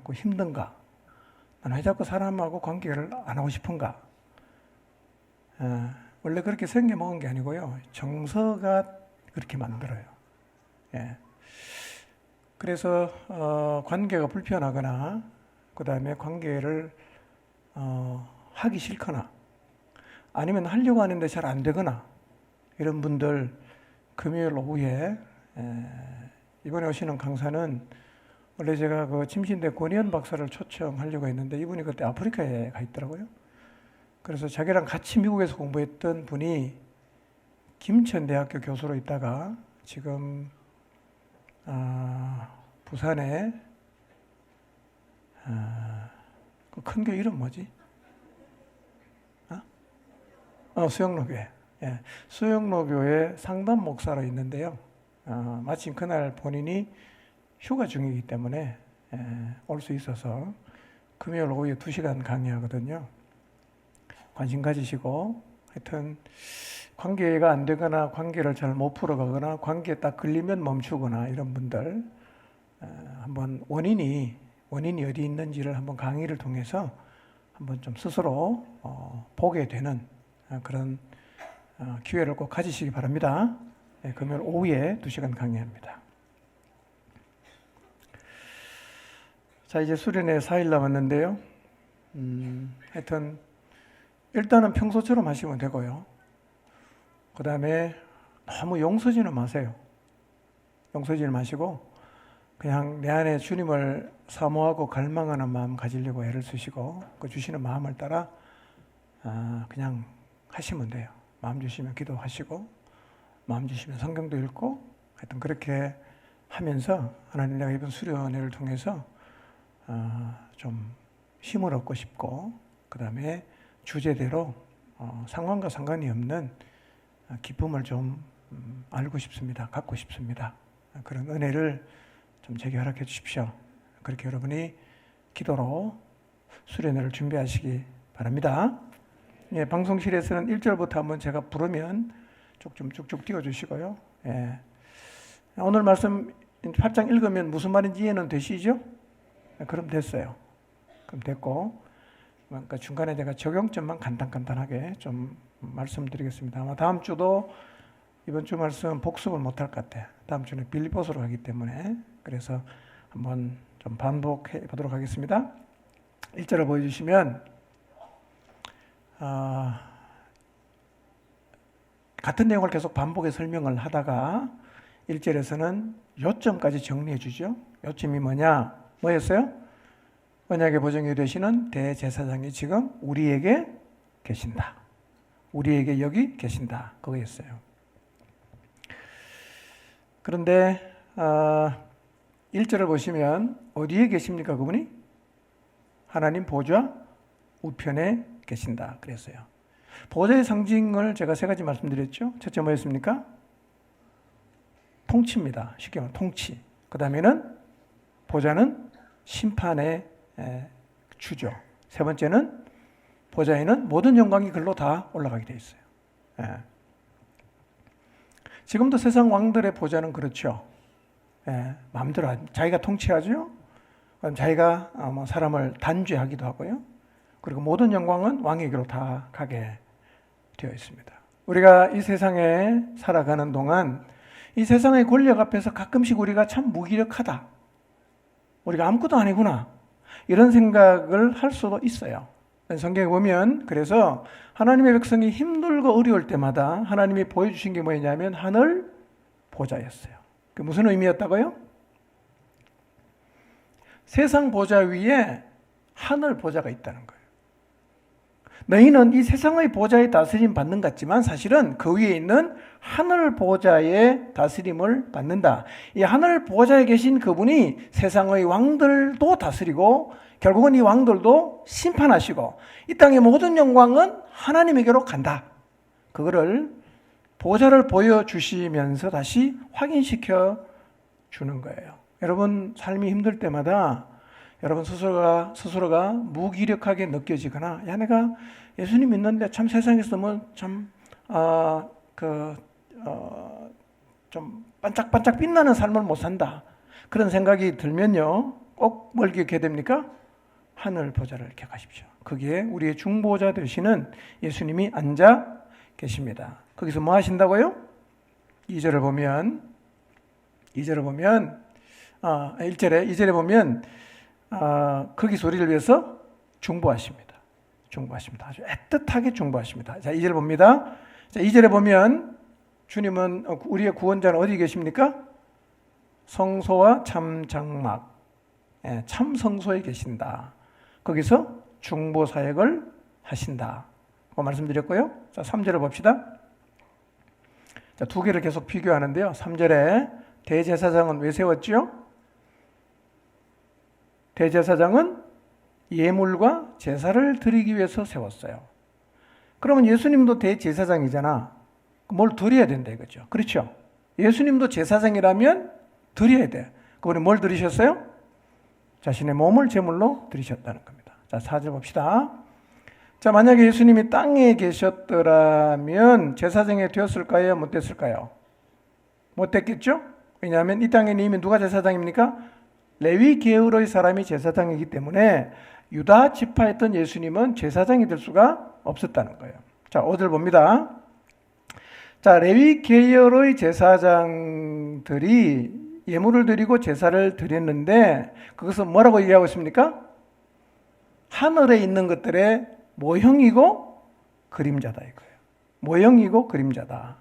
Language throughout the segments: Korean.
자꾸 힘든가? 나는 왜 자꾸 사람하고 관계를 안 하고 싶은가? 원래 그렇게 생겨 먹은 게 아니고요. 정서가 그렇게 만들어요. 예. 그래서 관계가 불편하거나 그 다음에 관계를 하기 싫거나 아니면 하려고 하는데 잘 안 되거나 이런 분들 금요일 오후에 이번에 오시는 강사는 원래 제가 그 침신대 권희연 박사를 초청하려고 했는데 이분이 그때 아프리카에 가 있더라고요. 그래서 자기랑 같이 미국에서 공부했던 분이 김천대학교 교수로 있다가 지금 부산에 그 큰 교회 이름 뭐지? 수영로교회. 예, 수영로교회 상담 목사로 있는데요. 마침 그날 본인이 휴가 중이기 때문에 올 수 있어서 금요일 오후에 2시간 강의하거든요. 관심 가지시고 하여튼 관계가 안 되거나 관계를 잘 못 풀어가거나 관계에 딱 걸리면 멈추거나 이런 분들 한번 원인이 어디 있는지를 한번 강의를 통해서 한번 좀 스스로 보게 되는 그런 기회를 꼭 가지시기 바랍니다. 금요일 오후에 2시간 강의합니다. 자, 이제 수련회 4일 남았는데요. 하여튼 일단은 평소처럼 하시면 되고요. 그 다음에 너무 용서지는 마세요. 용서지는 마시고 그냥 내 안에 주님을 사모하고 갈망하는 마음 가지려고 애를 쓰시고 그 주시는 마음을 따라 그냥 하시면 돼요. 마음 주시면 기도하시고 마음 주시면 성경도 읽고 하여튼 그렇게 하면서 하나님 내가 이번 수련회를 통해서 좀 힘을 얻고 싶고 그 다음에 주제대로 상황과 상관이 없는 기쁨을 좀 알고 싶습니다. 갖고 싶습니다. 그런 은혜를 좀 제게 허락해 주십시오. 그렇게 여러분이 기도로 수련회를 준비하시기 바랍니다. 예, 방송실에서는 1절부터 한번 제가 부르면 좀 쭉쭉 띄워주시고요. 예. 오늘 말씀 8장 읽으면 무슨 말인지 이해는 되시죠? 그럼 됐어요. 그럼 됐고 그러니까 중간에 제가 적용점만 간단하게 좀 말씀드리겠습니다. 아마 다음 주도 이번 주 말씀 복습을 못할 것 같아요. 다음 주는 빌립보서로 가기 때문에 그래서 한번 좀 반복해 보도록 하겠습니다. 1절을 보여주시면 같은 내용을 계속 반복해 설명을 하다가 1절에서는 요점까지 정리해 주죠. 요점이 뭐였어요? 언약의 보증이 되시는 대제사장이 지금 우리에게 계신다. 우리에게 여기 계신다. 그거였어요. 그런데 1절을 보시면 어디에 계십니까? 그분이? 하나님 보좌 우편에 계신다. 그랬어요. 보좌의 상징을 제가 3가지 말씀드렸죠. 첫째 뭐였습니까? 통치입니다. 쉽게 말하면 통치. 그 다음에는 보좌는 심판의 주죠. 3번째는 보좌에는 모든 영광이 글로 다 올라가게 되어 있어요. 지금도 세상 왕들의 보좌는 그렇죠. 마음대로 자기가 통치하죠. 자기가 사람을 단죄하기도 하고요. 그리고 모든 영광은 왕에게로 다 가게 되어 있습니다. 우리가 이 세상에 살아가는 동안 이 세상의 권력 앞에서 가끔씩 우리가 참 무기력하다. 우리가 아무것도 아니구나. 이런 생각을 할 수도 있어요. 성경에 보면 그래서 하나님의 백성이 힘들고 어려울 때마다 하나님이 보여주신 게 뭐였냐면 하늘 보좌였어요. 그게 무슨 의미였다고요? 세상 보좌 위에 하늘 보좌가 있다는 거예요. 너희는 이 세상의 보좌의 다스림 받는 것 같지만 사실은 그 위에 있는 하늘 보좌의 다스림을 받는다. 이 하늘 보좌에 계신 그분이 세상의 왕들도 다스리고 결국은 이 왕들도 심판하시고 이 땅의 모든 영광은 하나님에게로 간다. 그거를 보좌를 보여주시면서 다시 확인시켜 주는 거예요. 여러분 삶이 힘들 때마다 여러분 스스로가 무기력하게 느껴지거나 야 내가 예수님 믿는데 참 세상에서 좀 반짝반짝 빛나는 삶을 못 산다. 그런 생각이 들면요. 꼭 뭘 기억해야 됩니까? 하늘 보좌를 기억하십시오. 거기에 우리의 중보자 되시는 예수님이 앉아 계십니다. 거기서 뭐 하신다고요? 2절을 보면 1절에 보면 거기서 우리를 위해서 중보하십니다. 아주 애틋하게 중보하십니다. 자, 2절 봅니다. 자, 2절에 보면 주님은 우리의 구원자는 어디 계십니까? 성소와 참 장막, 참 성소에 계신다. 거기서 중보 사역을 하신다. 그 말씀드렸고요. 자, 3절을 봅시다. 자, 두 개를 계속 비교하는데요. 3절에 대제사장은 왜 세웠죠? 대제사장은 예물과 제사를 드리기 위해서 세웠어요. 그러면 예수님도 대제사장이잖아. 뭘 드려야 된다 이거죠. 그렇죠? 예수님도 제사장이라면 드려야 돼. 그분이 뭘 드리셨어요? 자신의 몸을 제물로 드리셨다는 겁니다. 자, 4절 봅시다. 자, 만약에 예수님이 땅에 계셨더라면 제사장이 되었을까요? 못 됐을까요? 못 됐겠죠? 왜냐하면 이 땅에 이미 누가 제사장입니까? 레위 계열의 사람이 제사장이기 때문에 유다 지파였던 예수님은 제사장이 될 수가 없었다는 거예요. 자, 5절 봅니다. 자, 레위 계열의 제사장들이 예물을 드리고 제사를 드렸는데 그것은 뭐라고 얘기하고 있습니까? 하늘에 있는 것들의 모형이고 그림자다 이거예요. 모형이고 그림자다.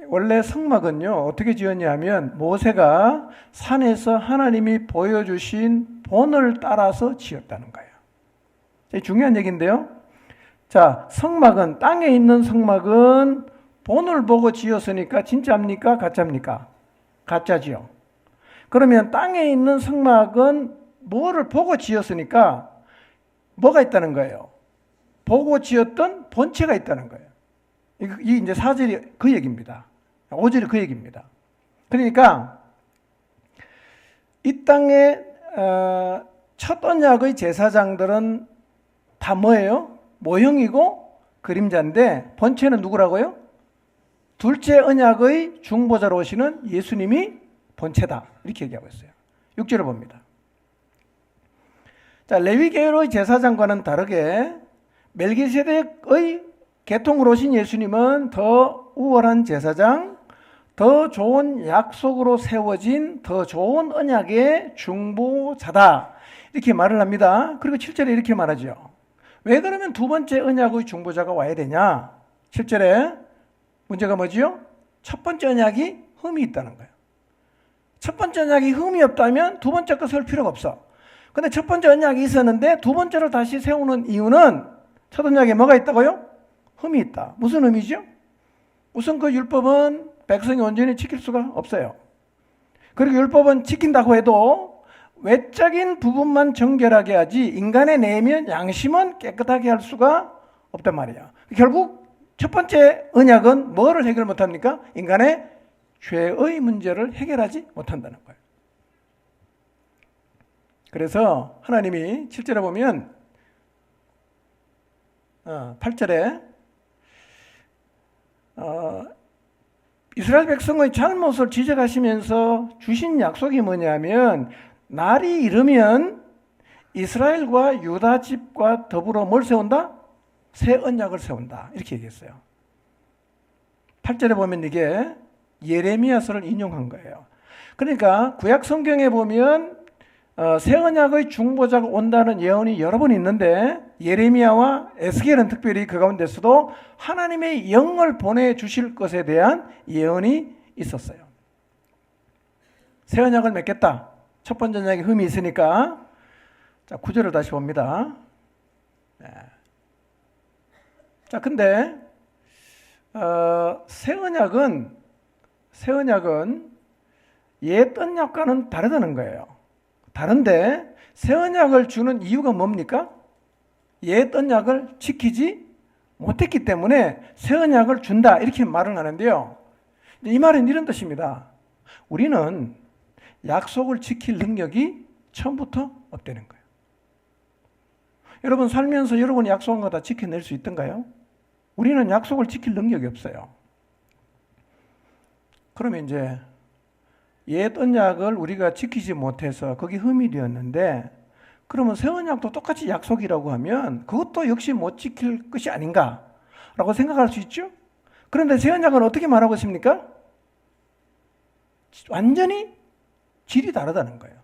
원래 성막은요 어떻게 지었냐면 모세가 산에서 하나님이 보여주신 본을 따라서 지었다는 거예요. 중요한 얘기인데요. 자, 성막은 땅에 있는 성막은 본을 보고 지었으니까 진짜입니까? 가짜입니까? 가짜지요. 그러면 땅에 있는 성막은 뭐를 보고 지었으니까 뭐가 있다는 거예요? 보고 지었던 본체가 있다는 거예요. 이 이제 4절이 그 얘기입니다. 5절이 그 얘기입니다. 그러니까 이 땅의 첫 언약의 제사장들은 다 뭐예요? 모형이고 그림자인데 본체는 누구라고요? 둘째 언약의 중보자로 오시는 예수님이 본체다. 이렇게 얘기하고 있어요. 6절을 봅니다. 자, 레위계열의 제사장과는 다르게 멜기세덱의 계통으로 오신 예수님은 더 우월한 제사장, 더 좋은 약속으로 세워진 더 좋은 언약의 중보자다. 이렇게 말을 합니다. 그리고 7절에 이렇게 말하죠. 왜 그러면 두 번째 언약의 중보자가 와야 되냐? 7절에 문제가 뭐지요? 첫 번째 언약이 흠이 있다는 거예요. 첫 번째 언약이 흠이 없다면 두 번째 거 세울 필요가 없어. 근데 첫 번째 언약이 있었는데 두 번째로 다시 세우는 이유는 첫 언약에 뭐가 있다고요? 흠이 있다. 무슨 흠이죠? 우선 그 율법은 백성이 온전히 지킬 수가 없어요. 그리고 율법은 지킨다고 해도 외적인 부분만 정결하게 하지 인간의 내면 양심은 깨끗하게 할 수가 없단 말이에요. 결국 첫 번째 언약은 뭐를 해결 못합니까? 인간의 죄의 문제를 해결하지 못한다는 거예요. 그래서 하나님이 7절에 보면 8절에 이스라엘 백성의 잘못을 지적하시면서 주신 약속이 뭐냐면 날이 이르면 이스라엘과 유다 집과 더불어 뭘 세운다? 새 언약을 세운다. 이렇게 얘기했어요. 8절에 보면 이게 예레미야서를 인용한 거예요. 그러니까 구약 성경에 보면 새 언약의 중보자가 온다는 예언이 여러 번 있는데 예레미야와 에스겔은 특별히 그 가운데서도 하나님의 영을 보내주실 것에 대한 예언이 있었어요. 새 언약을 맺겠다. 첫 번째 언약에 흠이 있으니까. 자, 9절을 다시 봅니다. 자, 근데 새 언약은 옛 언약과는 다르다는 거예요. 다른데 새 언약을 주는 이유가 뭡니까? 옛 언약을 지키지 못했기 때문에 새 언약을 준다 이렇게 말을 하는데요. 이 말은 이런 뜻입니다. 우리는 약속을 지킬 능력이 처음부터 없다는 거예요. 여러분 살면서 여러분이 약속한 거 다 지켜낼 수 있던가요? 우리는 약속을 지킬 능력이 없어요. 그러면 이제 옛 언약을 우리가 지키지 못해서 그게 흠이 되었는데, 그러면 새 언약도 똑같이 약속이라고 하면 그것도 역시 못 지킬 것이 아닌가라고 생각할 수 있죠. 그런데 새 언약은 어떻게 말하고 있습니까? 완전히 질이 다르다는 거예요.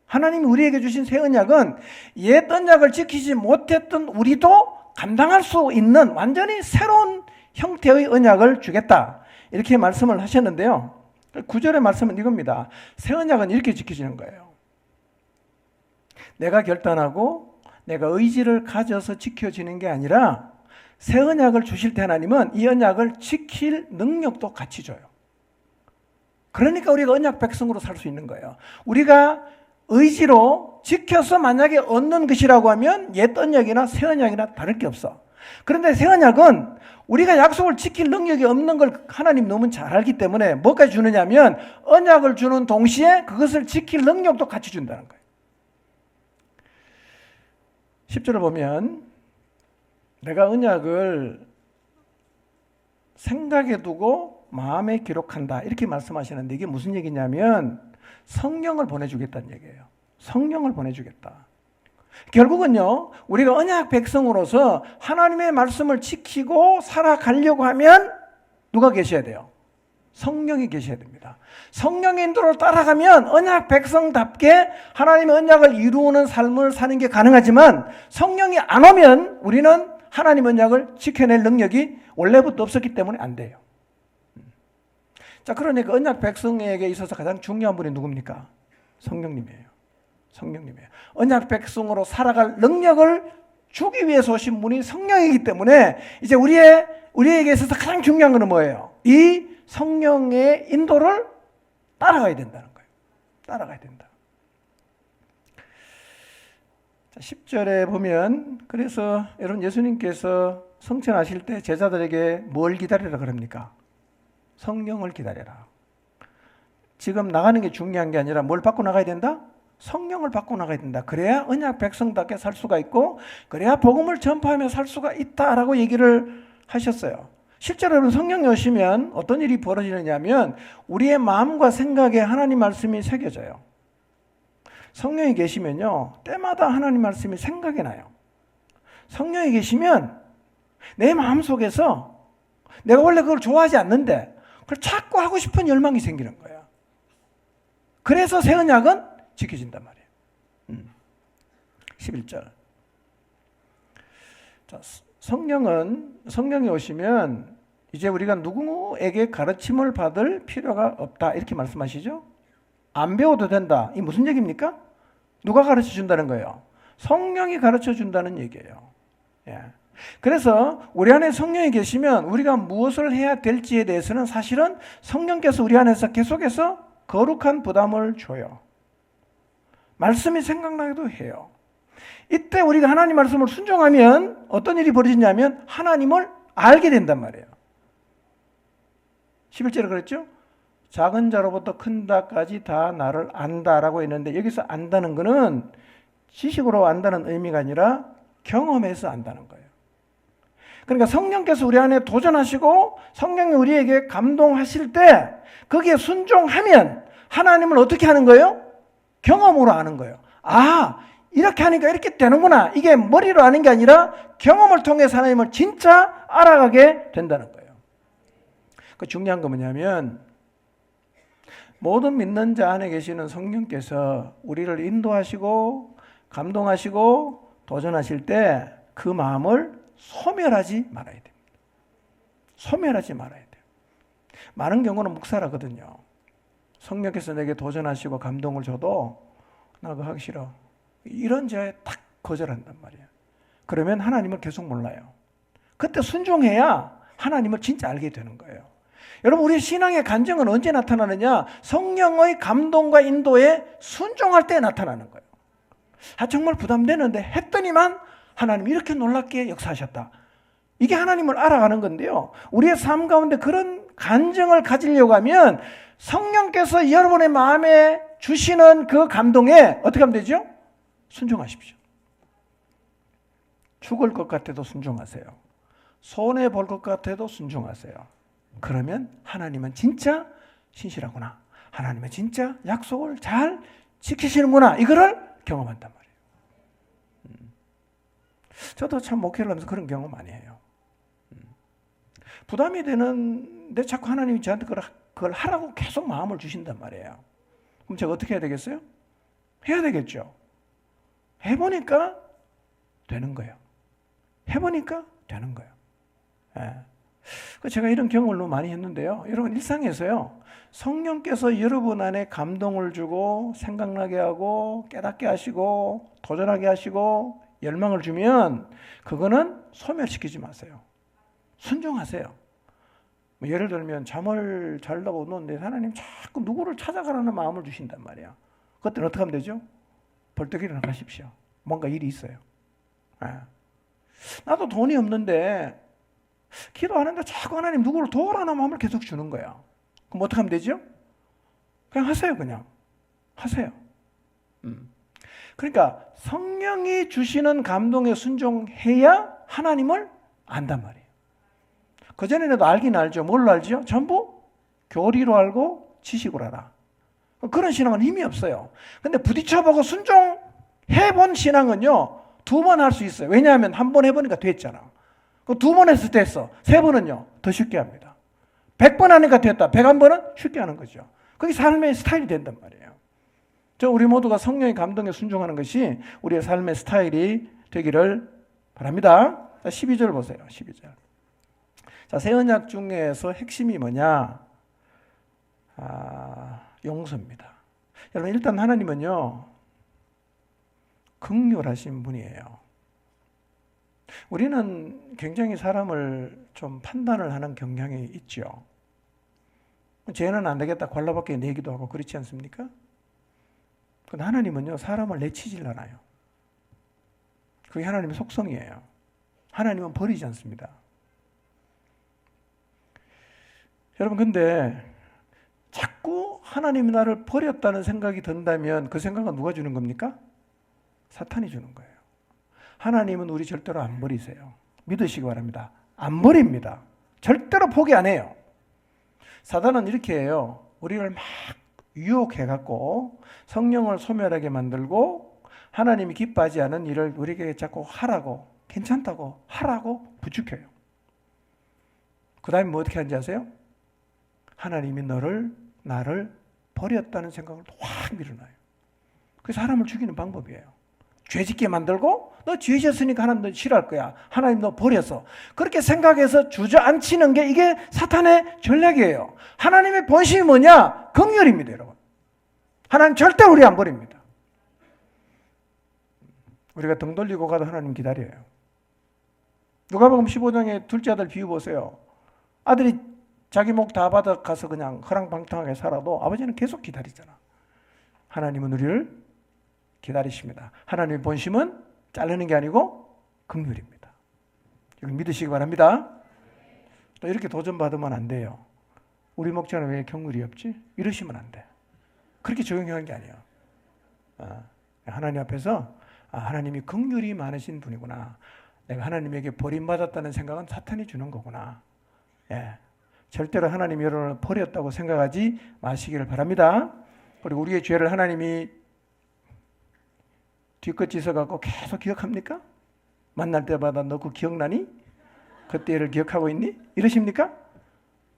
하나님이 우리에게 주신 새 언약은 옛 언약을 지키지 못했던 우리도 감당할 수 있는 완전히 새로운 형태의 언약을 주겠다, 이렇게 말씀을 하셨는데요. 9절의 말씀은 이겁니다. 새 언약은 이렇게 지켜지는 거예요. 내가 결단하고 내가 의지를 가져서 지켜지는 게 아니라 새 언약을 주실 때 하나님은 이 언약을 지킬 능력도 같이 줘요. 그러니까 우리가 언약 백성으로 살 수 있는 거예요. 우리가 의지로 지켜서 만약에 얻는 것이라고 하면 옛 언약이나 새 언약이나 다를 게 없어. 그런데 새 언약은 우리가 약속을 지킬 능력이 없는 걸 하나님 너무 잘 알기 때문에 뭐까지 주느냐면 언약을 주는 동시에 그것을 지킬 능력도 같이 준다는 거예요. 10절을 보면 내가 언약을 생각에 두고 마음에 기록한다, 이렇게 말씀하시는데 이게 무슨 얘기냐면 성령을 보내주겠다는 얘기예요. 성령을 보내주겠다. 결국은요, 우리가 언약 백성으로서 하나님의 말씀을 지키고 살아가려고 하면 누가 계셔야 돼요? 성령이 계셔야 됩니다. 성령의 인도를 따라가면 언약 백성답게 하나님의 언약을 이루는 삶을 사는 게 가능하지만 성령이 안 오면 우리는 하나님 언약을 지켜낼 능력이 원래부터 없었기 때문에 안 돼요. 자, 그러니까 언약 백성에게 있어서 가장 중요한 분이 누굽니까? 성령님이에요. 성령님이에요. 언약 백성으로 살아갈 능력을 주기 위해서 오신 분이 성령이기 때문에 이제 우리에게 있어서 가장 중요한 것은 뭐예요? 이 성령의 인도를 따라가야 된다는 거예요. 따라가야 된다. 자, 10절에 보면 그래서 여러분 예수님께서 성천하실 때 제자들에게 뭘 기다리라 그럽니까? 성령을 기다려라. 지금 나가는 게 중요한 게 아니라 뭘 받고 나가야 된다? 성령을 받고 나가야 된다. 그래야 언약 백성답게 살 수가 있고 그래야 복음을 전파하며 살 수가 있다라고 얘기를 하셨어요. 실제로는 성령이 오시면 어떤 일이 벌어지느냐면 우리의 마음과 생각에 하나님 말씀이 새겨져요. 성령이 계시면요, 때마다 하나님 말씀이 생각이 나요. 성령이 계시면 내 마음속에서 내가 원래 그걸 좋아하지 않는데 그걸 자꾸 하고 싶은 열망이 생기는 거예요. 그래서 새 언약은 지켜진단 말이에요. 11절. 자, 성령이 오시면 이제 우리가 누구에게 가르침을 받을 필요가 없다, 이렇게 말씀하시죠. 안 배워도 된다. 이 무슨 얘기입니까? 누가 가르쳐 준다는 거예요? 성령이 가르쳐 준다는 얘기예요. 예. 그래서 우리 안에 성령이 계시면 우리가 무엇을 해야 될지에 대해서는 사실은 성령께서 우리 안에서 계속해서 거룩한 부담을 줘요. 말씀이 생각나기도 해요. 이때 우리가 하나님 말씀을 순종하면 어떤 일이 벌어지냐면 하나님을 알게 된단 말이에요. 11절에 그랬죠? 작은 자로부터 큰 자까지 다 나를 안다라고 했는데 여기서 안다는 것은 지식으로 안다는 의미가 아니라 경험해서 안다는 거예요. 그러니까 성령께서 우리 안에 도전하시고 성령이 우리에게 감동하실 때 거기에 순종하면 하나님을 어떻게 하는 거예요? 경험으로 아는 거예요. 아, 이렇게 하니까 이렇게 되는구나. 이게 머리로 아는 게 아니라 경험을 통해서 하나님을 진짜 알아가게 된다는 거예요. 그 중요한 건 뭐냐면 모든 믿는 자 안에 계시는 성령께서 우리를 인도하시고 감동하시고 도전하실 때 그 마음을 소멸하지 말아야 됩니다. 소멸하지 말아야 돼요. 많은 경우는 묵살하거든요. 성령께서 내게 도전하시고 감동을 줘도 나 그거 하기 싫어. 이런 자에 딱 거절한단 말이에요. 그러면 하나님을 계속 몰라요. 그때 순종해야 하나님을 진짜 알게 되는 거예요. 여러분, 우리 신앙의 간증은 언제 나타나느냐? 성령의 감동과 인도에 순종할 때 나타나는 거예요. 아, 정말 부담되는데 했더니만 하나님이 이렇게 놀랍게 역사하셨다. 이게 하나님을 알아가는 건데요. 우리의 삶 가운데 그런 간증을 가지려고 하면 성령께서 여러분의 마음에 주시는 그 감동에 어떻게 하면 되죠? 순종하십시오. 죽을 것 같아도 순종하세요. 손해 볼 것 같아도 순종하세요. 그러면 하나님은 진짜 신실하구나. 하나님의 진짜 약속을 잘 지키시는구나, 이거를 경험한단 말이에요. 저도 참 목회를 하면서 그런 경험 많이 해요. 부담이 되는데 자꾸 하나님이 저한테 그걸 하라고 계속 마음을 주신단 말이에요. 그럼 제가 어떻게 해야 되겠어요? 해야 되겠죠. 해보니까 되는 거예요. 해보니까 되는 거예요. 예. 제가 이런 경험을 너무 많이 했는데요. 여러분, 일상에서요, 성령께서 여러분 안에 감동을 주고 생각나게 하고 깨닫게 하시고 도전하게 하시고 열망을 주면 그거는 소멸시키지 마세요. 순종하세요. 뭐 예를 들면 잠을 자려고 누웠는데 하나님 자꾸 누구를 찾아가라는 마음을 주신단 말이야. 그때는 어떻게 하면 되죠? 벌떡 일어나가십시오. 뭔가 일이 있어요. 나도 돈이 없는데 기도하는데 자꾸 하나님 누구를 도우라는 마음을 계속 주는 거야. 그럼 어떻게 하면 되죠? 그냥 하세요. 그냥 하세요. 그러니까 성령이 주시는 감동에 순종해야 하나님을 안단 말이에요. 그전에도 알긴 알죠. 뭘로 알죠? 전부 교리로 알고 지식으로 알아. 그런 신앙은 힘이 없어요. 근데 부딪혀보고 순종해본 신앙은요, 2번 할 수 있어요. 왜냐하면 한 번 해보니까 됐잖아. 2번 했을 때 했어. 3번은요, 더 쉽게 합니다. 100번 하니까 됐다. 101번은 쉽게 하는 거죠. 그게 삶의 스타일이 된단 말이에요. 우리 모두가 성령의 감동에 순종하는 것이 우리의 삶의 스타일이 되기를 바랍니다. 12절 보세요. 12절. 자, 새 언약 중에서 핵심이 뭐냐? 용서입니다. 여러분, 일단 하나님은요, 긍휼하신 분이에요. 우리는 굉장히 사람을 좀 판단을 하는 경향이 있죠. 쟤는 안 되겠다, 골라밖에 내기도 하고 그렇지 않습니까? 근데 하나님은요, 사람을 내치질 않아요. 그게 하나님의 속성이에요. 하나님은 버리지 않습니다. 여러분, 근데 자꾸 하나님이 나를 버렸다는 생각이 든다면 그 생각은 누가 주는 겁니까? 사탄이 주는 거예요. 하나님은 우리 절대로 안 버리세요. 믿으시기 바랍니다. 안 버립니다. 절대로 포기 안 해요. 사단은 이렇게 해요. 우리를 막 유혹해갖고 성령을 소멸하게 만들고 하나님이 기뻐하지 않은 일을 우리에게 자꾸 하라고, 괜찮다고 하라고 부추겨요. 그 다음에 뭐 어떻게 하는지 아세요? 하나님이 나를 버렸다는 생각을 확 밀어놔요. 그래서 사람을 죽이는 방법이에요. 죄 짓게 만들고, 너 죄 지었으니까 하나님 너 싫어할 거야. 하나님 너 버렸어. 그렇게 생각해서 주저앉히는 게 이게 사탄의 전략이에요. 하나님의 본심이 뭐냐? 긍휼입니다, 여러분. 하나님 절대 우리 안 버립니다. 우리가 등 돌리고 가도 하나님 기다려요. 누가복음 15장의 둘째 아들 비유 보세요. 아들이 자기 목 다 받아 가서 그냥 허랑방탕하게 살아도 아버지는 계속 기다리잖아. 하나님은 우리를 기다리십니다. 하나님의 본심은 자르는 게 아니고 긍휼입니다. 이걸 믿으시기 바랍니다. 또 이렇게 도전받으면 안 돼요. 우리 목자는 왜 긍휼이 없지? 이러시면 안 돼. 그렇게 조용히 하는 게 아니에요. 하나님 앞에서 하나님이 긍휼이 많으신 분이구나. 내가 하나님에게 버림받았다는 생각은 사탄이 주는 거구나. 절대로 하나님이 여러분을 버렸다고 생각하지 마시기를 바랍니다. 그리고 우리의 죄를 하나님이 뒤끝 찢어갖고 계속 기억합니까? 만날 때마다 너 그거 기억나니? 그때 일을 기억하고 있니? 이러십니까?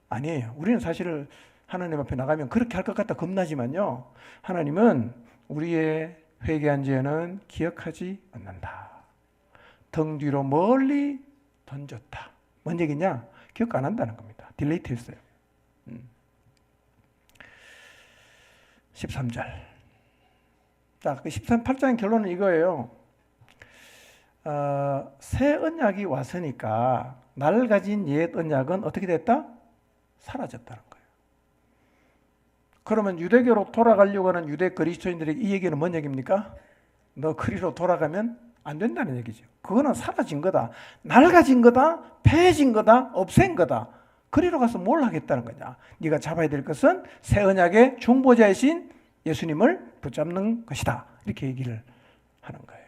아니에요. 우리는 사실 하나님 앞에 나가면 그렇게 할 것 같다 겁나지만요, 하나님은 우리의 회개한 죄는 기억하지 않는다. 등 뒤로 멀리 던졌다. 뭔 얘기냐? 기억 안 한다는 겁니다. 딜레이트 했어요. 13절. 자, 그 18장의 결론은 이거예요. 새 언약이 왔으니까 낡아진 옛 언약은 어떻게 됐다? 사라졌다는 거예요. 그러면 유대교로 돌아가려고 하는 유대 그리스도인들에게 이 얘기는 뭔 얘기입니까? 너 그리로 돌아가면 안 된다는 얘기죠. 그거는 사라진 거다. 낡아진 거다. 폐해진 거다. 없앤 거다. 그리로 가서 뭘 하겠다는 거냐? 네가 잡아야 될 것은 새 언약의 중보자이신 예수님을 붙잡는 것이다. 이렇게 얘기를 하는 거예요.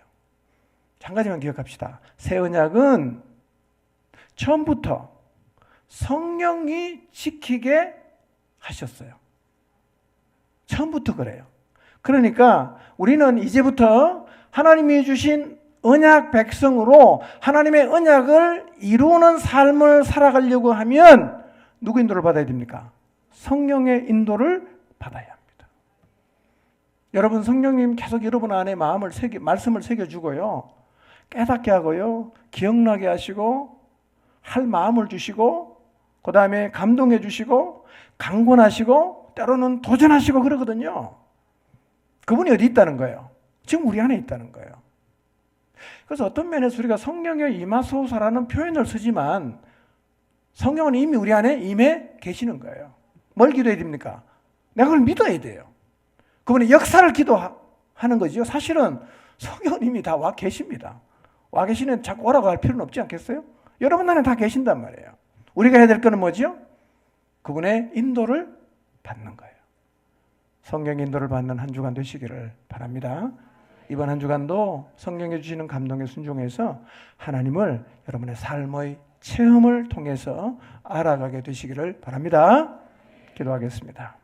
한 가지만 기억합시다. 새 언약은 처음부터 성령이 지키게 하셨어요. 처음부터 그래요. 그러니까 우리는 이제부터 하나님이 주신 언약 백성으로 하나님의 언약을 이루는 삶을 살아가려고 하면 누구 인도를 받아야 됩니까? 성령의 인도를 받아야 합니다. 여러분, 성령님 계속 여러분 안에 말씀을 새겨주고요. 깨닫게 하고요. 기억나게 하시고 할 마음을 주시고 그 다음에 감동해 주시고 강권하시고 때로는 도전하시고 그러거든요. 그분이 어디 있다는 거예요? 지금 우리 안에 있다는 거예요. 그래서 어떤 면에서 우리가 성령에 임하소서라는 표현을 쓰지만 성령은 이미 우리 안에 임해 계시는 거예요. 뭘 기도해야 됩니까? 내가 그걸 믿어야 돼요. 그분의 역사를 기도하는 거죠. 사실은 성령은 이미 다 와 계십니다. 와 계시는 자꾸 오라고 할 필요는 없지 않겠어요? 여러분 안에 다 계신단 말이에요. 우리가 해야 될 거는 뭐죠? 그분의 인도를 받는 거예요. 성령의 인도를 받는 한 주간 되시기를 바랍니다. 이번 한 주간도 성령이 주시는 감동에 순종해서 하나님을 여러분의 삶의 체험을 통해서 알아가게 되시기를 바랍니다. 기도하겠습니다.